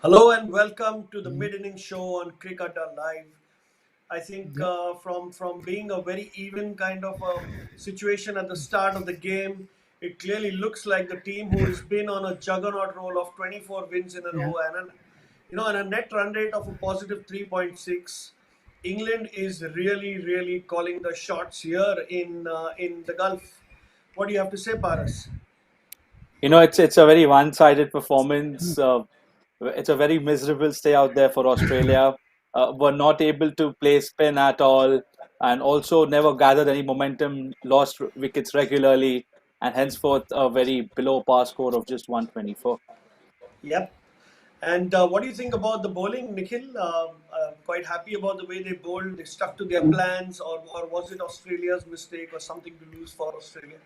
Hello and welcome to the mid-inning show on CricAdda Live. I think Yep. from being a very even kind of a situation at the start of the game, it clearly looks like the team who has been on a juggernaut roll of 24 wins in a Yeah. row and a net run rate of a positive 3.6. England is really calling the shots here in the Gulf. What do you have to say, Paras? It's a very one-sided performance. It's a very miserable stay out there for Australia. Were not able to play spin at all, and also never gathered any momentum. Lost wickets regularly, and henceforth a very below par score of just 124. Yep. And what do you think about the bowling, Nikhil? Quite happy about the way they bowled. They stuck to their plans, or was it Australia's mistake or something to lose for Australia?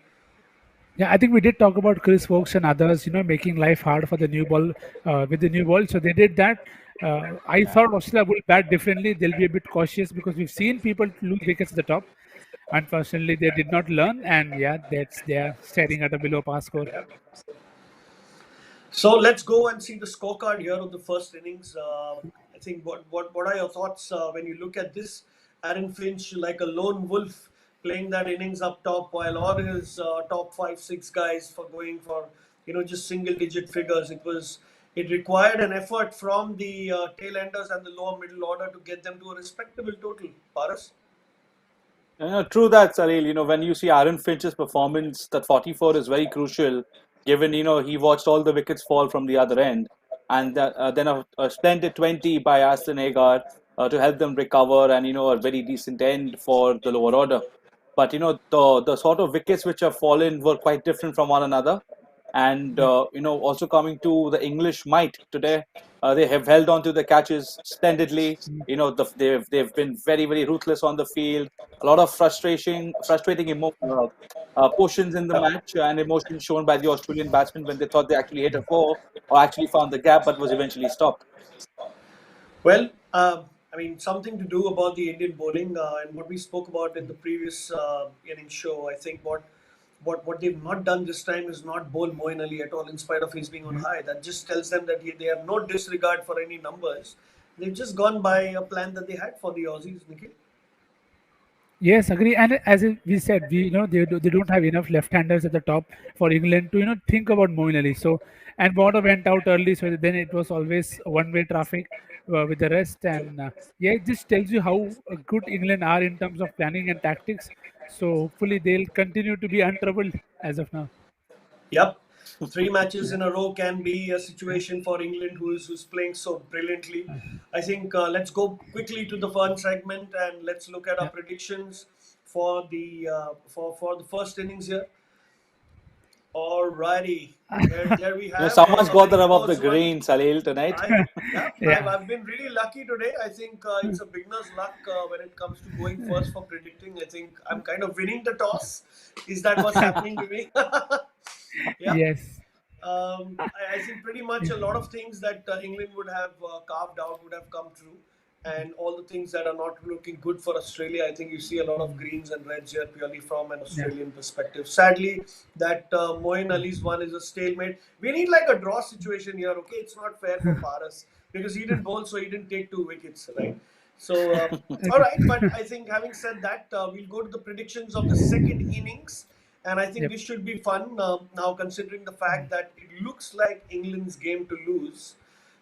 Yeah, I think we did talk about Chris Wokes and others, making life hard for the new ball with the new ball. So they did that. I Yeah. thought Australia would bat differently. They'll be a bit cautious because we've seen people lose wickets at the top. Unfortunately, they did not learn, and yeah, they are staring at a below par score. Yeah. So let's go and see the scorecard here of the first innings. I think what are your thoughts when you look at this? Aaron Finch like a lone wolf playing that innings up top while all his top five six guys for going for just single digit figures. It required an effort from the tail enders and the lower middle order to get them to a respectable total. Paras. True that, Salil. When you see Aaron Finch's performance, that 44 is very crucial, given, he watched all the wickets fall from the other end. And then a splendid 20 by Aston Agar to help them recover and, a very decent end for the lower order. But, the sort of wickets which have fallen were quite different from one another. And, Yep. also coming to the English might today, they have held on to the catches splendidly. They've been very ruthless on the field. A lot of portions in the match and emotions shown by the Australian batsmen when they thought they actually hit a four or actually found the gap, but was eventually stopped. Well, I mean, something to do about the Indian bowling and what we spoke about in the previous innings show. I think what they've not done this time is not bowl Moeen Ali at all, in spite of his being on Yeah. high. That just tells them that they have no disregard for any numbers. They've just gone by a plan that they had for the Aussies, Nikhil. Yes, agree. And as we said, they don't have enough left-handers at the top for England to think about Moeen Ali. So and Warner went out early, so then it was always one-way traffic with the rest. And yeah, it just tells you how good England are in terms of planning and tactics. So hopefully they'll continue to be untroubled as of now. Yep. Three matches Yeah, in a row can be a situation for England who's playing so brilliantly. I think let's go quickly to the fun segment and let's look at our yeah, predictions for the first innings here. Alrighty, there we have Someone's a got the very rub of the close one. green, Salil, tonight. yeah. I've been really lucky today. I think it's a beginner's luck when it comes to going first for predicting. I think I'm kind of winning the toss. Is that what's happening to me? Yeah. Yes. I think pretty much a lot of things that England would have carved out would have come true. And all the things that are not looking good for Australia, I think you see a lot of greens and reds here purely from an Yeah. Australian perspective. Sadly, that Moeen Ali's one is a stalemate. We need like a draw situation here, okay? It's not fair for Paras because he didn't bowl, so he didn't take two wickets, right? So, all Okay. right, but I think having said that, we'll go to the predictions of the second innings. And I think Yep. this should be fun now, considering the fact that it looks like England's game to lose.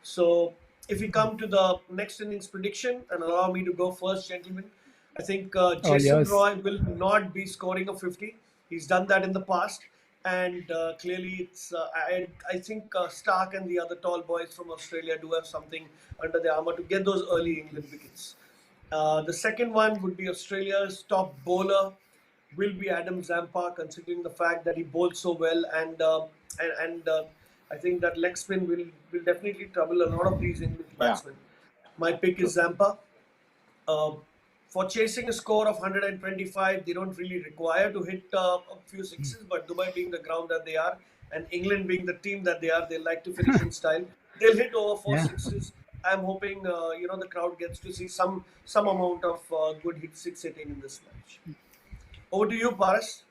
So, if we come to the next innings prediction, and allow me to go first, gentlemen, I think All Jason yours. Roy will not be scoring a 50. He's done that in the past. And clearly, I think Stark and the other tall boys from Australia do have something under their armor to get those early England wickets. The second one would be Australia's top bowler will be Adam Zampa, considering the fact that he bowls so well, and I think that leg spin will definitely trouble a lot of these English Yeah, batsmen. My pick is true. Zampa. Uh, for chasing a score of 125, they don't really require to hit a few sixes, but Dubai being the ground that they are, and England being the team that they are, they like to finish in style. They'll hit over four Yeah. sixes. I'm hoping the crowd gets to see some amount of good hit six hitting in this match. Over to you, Paras.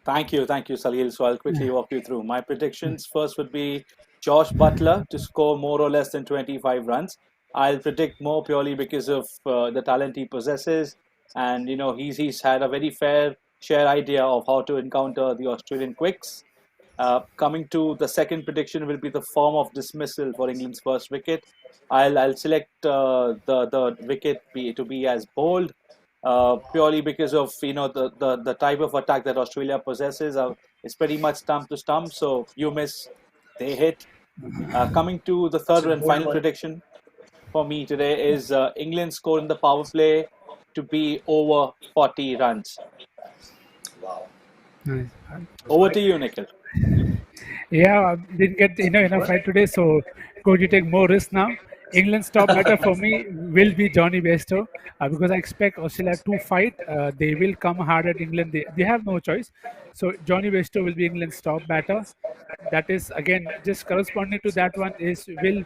Thank you, Salil. So I'll quickly walk you through my predictions. First would be Josh Butler to score more or less than 25 runs. I'll predict more purely because of the talent he possesses, and he's had a very fair share idea of how to encounter the Australian quicks. Coming to the second prediction will be the form of dismissal for England's first wicket. I'll select the wicket to be as bowled, purely because of the type of attack that Australia possesses. It's pretty much stump to stump, so you miss, they hit. Coming to the It's third a and bold final one. prediction for me today is England score in the power play to be over 40 runs. Wow. Nice. All Over right. to you, Nikhil. Yeah, didn't get enough right today, so going to take more risk now. England's top batter for me will be Johnny Bairstow, because I expect Australia to fight. They will come hard at England. They have no choice. So Johnny Bairstow will be England's top batter. That is again just corresponding to that one is will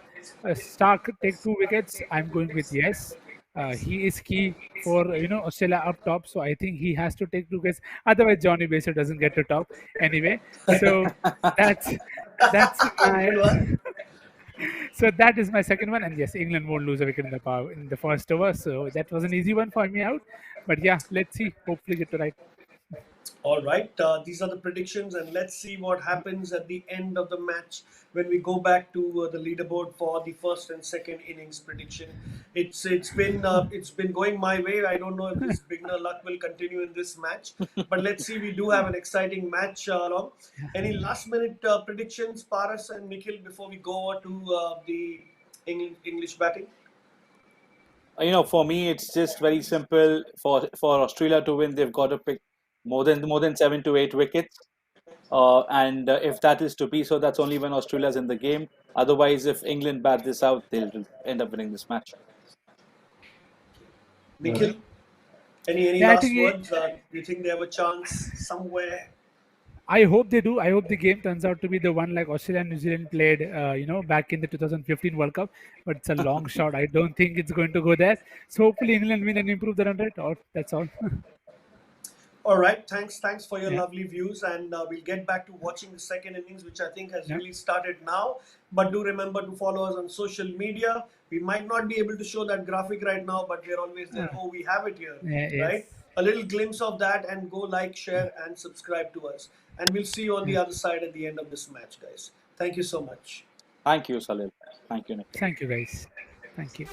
Stark take 2 wickets? I'm going with yes. He is key for Australia up top, so I think he has to take 2 wickets. Otherwise, Johnny Bairstow doesn't get to top anyway. So that's that's my Good one. so that is my second one. And yes, England won't lose a wicket in the power in the first over. So that was an easy one for me out. But yeah, let's see. Hopefully get to right. All right, these are the predictions, and let's see what happens at the end of the match when we go back to the leaderboard for the first and second innings prediction. It's been going my way. I don't know if this beginner luck will continue in this match, but let's see. We do have an exciting match along. Any last minute predictions, Paras and Nikhil, before we go over to the English batting? For me, it's just very simple. For Australia to win, they've got to pick more than 7 to 8 wickets. And if that is to be so, that's only when Australia's in the game. Otherwise, if England bat this out, they'll end up winning this match. Nikhil, any Yeah, I last think words? Do you think they have a chance somewhere? I hope they do. I hope the game turns out to be the one like Australia and New Zealand played, back in the 2015 World Cup. But it's a long shot. I don't think it's going to go there. So hopefully England win and improve the run rate. Or that's all. All right, thanks for your Yeah, lovely views, and we'll get back to watching the second innings, which I think has yeah, really started now. But do remember to follow us on social media. We might not be able to show that graphic right now, but we're always there. Oh, we have it here, yeah, right? yes. A little glimpse of that, and go like, share, and subscribe to us. And we'll see you on the other side at the end of this match, guys. Thank you so much. Thank you, Salil. Thank you, Nikhil. Thank you, guys. Thank you.